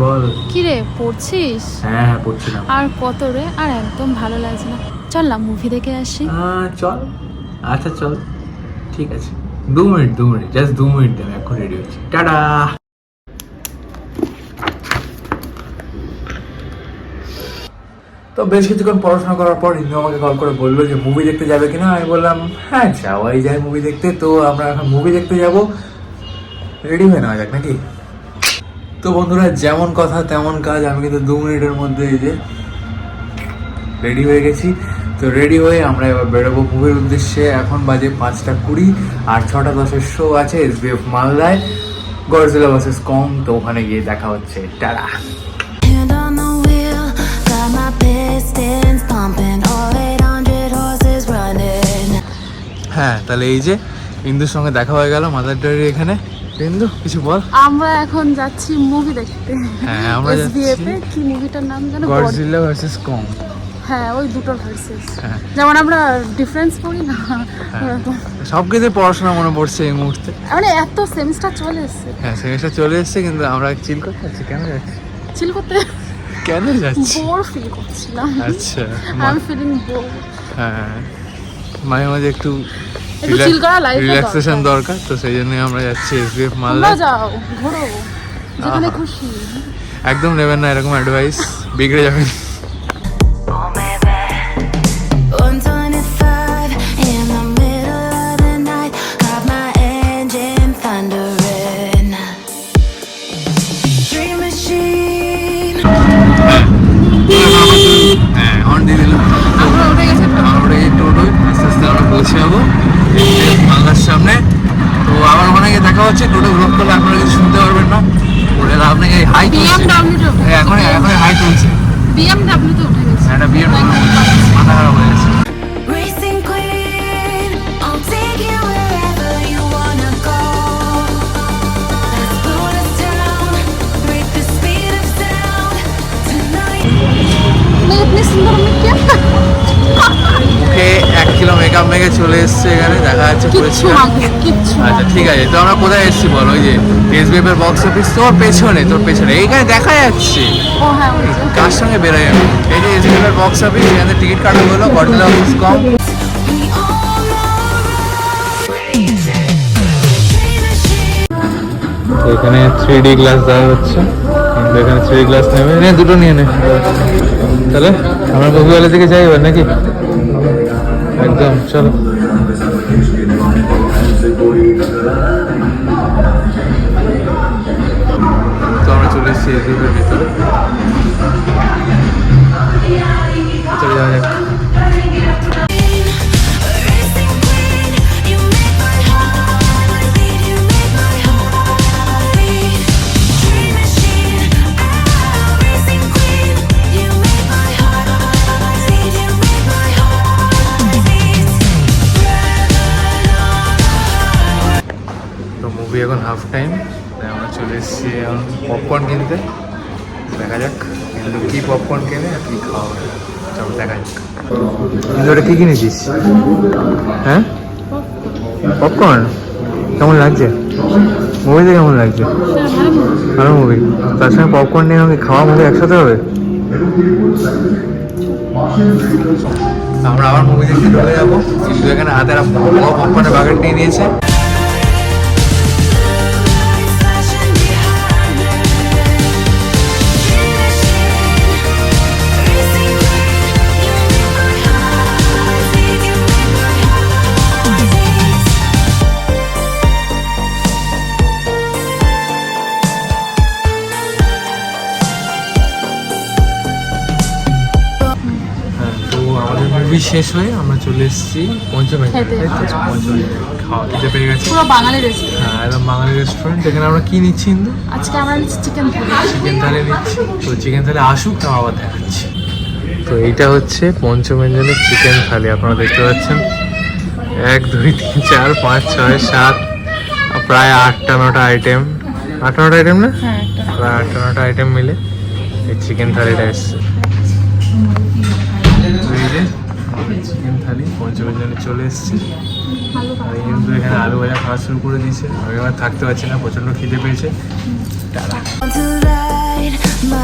বল। কি রে পড়ছিস? হ্যাঁ পড়ছিলাম। আর কত রে, আর একদম ভালো লাগছে না, চল না মুভি দেখে আসি। চল, আচ্ছা চল, ঠিক আছে। 2 মিনিট জাস্ট 2 মিনিট আমি এখন রেডি হচ্ছি। টাটা। তো বেশ কিছুক্ষণ পড়াশোনা করার পর ইন্দু আমাকে কল করে বললো যে মুভি দেখতে যাবে কিনা। আমি বললাম হ্যাঁ যাওয়াই যায় মুভি দেখতে। তো আমরা এখন মুভি দেখতে যাব, রেডি হয়ে নেওয়া যাক নাকি। তো বন্ধুরা যেমন কথা তেমন কাজ, আমি কিন্তু 2 মিনিটের মধ্যে এই যে রেডি হয়ে গেছি। তো রেডি হয়ে আমরা এবার বেরোবো মুভির উদ্দেশ্যে। এখন বাজে 5:20 আর 6:10 শো আছে SBF মালদায়, গডজিলা ভার্সেস কং। তো ওখানে গিয়ে দেখা হচ্ছে, টাটা। হ্যাঁ তাহলে এই যে ইন্দুর সঙ্গে দেখা হয়ে গেল মাদার ডেয়ারি এখানে। ইন্দু কিছু বল। আমরা এখন যাচ্ছি মুভি দেখতে। হ্যাঁ আমরা SBF এ কি মুভিটার নাম জানো? গডজিলা ভার্সেস কং। হ্যাঁ ওই দুটোর ভার্সেস, যেমন আমরা ডিফারেন্স করি না সব কিছু পড়াশোনা মনে পড়ছে এই মুহূর্তে। মানে এত সেমিস্টার চলে এসেছে। হ্যাঁ সেমিস্টার চলে এসেছে কিন্তু আমরা চিল করতে যাচ্ছি। কেন যাচ্ছি চিল করতে? কেন যাচ্ছি? বোর ফিল করছিলাম। আচ্ছা আই এম ফিলিং বোর। হ্যাঁ মাঝে মাঝে একটু চিল করা লাইফে রিল্যাক্সেশন দরকার। তো সেই জন্যই আমরা যাচ্ছি SBF মালদা। তোমরা যাও ঘোরো যেখানে খুশি। একদম নেবেন না এরকম অ্যাডভাইস, বিগড়ে যাবেন। হ্যাঁ হর্ন দিয়ে দিলাম। আমরা উঠে গেছি টোটোয়, আস্তে আস্তে আমরা পৌঁছে যাবো মালদার সামনে। তো আবার ওখানে গিয়ে দেখা হচ্ছে। টোটো ব্লক করলে আপনারা কিছু শুনতে পারবেন না, ওটা আপনাকে হাই তুলছে। এখন হাই তুলছে। BMW তে উঠে গেছে। একটা বিয়ের মাথা খারাপ হয়ে গেছে। মুখে 1 কিলো মেকআপ মেখে চলে এসছে এখানে, দেখা যাচ্ছে পরিষ্কার। আচ্ছা ঠিক আছে। তো আমরা কোথায় এসেছি বল? ওই যে SBF এর বক্স অফিস, তোর পেছনে এইখানে দেখা যাচ্ছে। কার সঙ্গে বেরোয় আমি? এই যে SBF এর বক্স অফিস, এখানে টিকিট কাটা হলো গডজিলা ভার্সেস কং। এখানে 3D গ্লাস দেওয়া হচ্ছে, এখানে 3D গ্লাস নেবে, নে দুটো নিয়ে নে। তাহলে আমরা মুভিওয়ালা দিকে যাই এবার নাকি? একদম চলো। তো আমরা চলে এসেছি SBF এর ভিতরে, চলে যাওয়া যাক। মুভি এখন হাফ টাইম, তাই আমরা চলে এসেছি এখন পপকর্ন কিনতে। দেখা যাক কিন্তু কী পপকর্ন কেনে আর কী খাওয়া হবে, চলো দেখা যাক। কিন্তু ওটা কী কিনেছিস? হ্যাঁ পপকর্ন। কেমন লাগছে মুভিতে? কেমন লাগছে? ভালো মুভি। তার সঙ্গে পপকর্ন নিয়ে আমাকে খাওয়া মুভি একসাথে হবে। আমরা আবার মুভি দেখতে ঢুকে যাবো, কিন্তু এখানে হাতে একটা বড় পপকর্নের বাকেট নিয়ে নিয়েছে। মুভি শেষ হয়ে আমরা চলে এসেছি পঞ্চমের খাওয়া খেতে পেয়ে গেছি। পুরো বাঙালি রেস্টুরেন্ট। হ্যাঁ একদম বাঙালি রেস্টুরেন্ট। এখানে আমরা কি নিচ্ছি ইন্দু? আজকে আমরা নিচ্ছি চিকেন থালি নিচ্ছি। তো চিকেন থালি আসুক, তো আবার দেখাচ্ছি। তো এইটা হচ্ছে পঞ্চমের চিকেন থালি, আপনারা দেখতে পাচ্ছেন। 1 2 3 4 5 6 7 প্রায় 8টা 9টা আইটেম। 8টা 9টা আইটেম না? হ্যাঁ প্রায় 8টা 9টা আইটেম মিলে এই চিকেন থালিটা এসছে। চিকেন থালি পঞ্চমের জন্য চলে এসছে। আর কিন্তু এখানে আলু ভাজা খাওয়া শুরু করে দিয়েছে। আমি এবার থাকতে পারছি না, প্রচণ্ড খিদে পেয়েছে। টাটা। to light my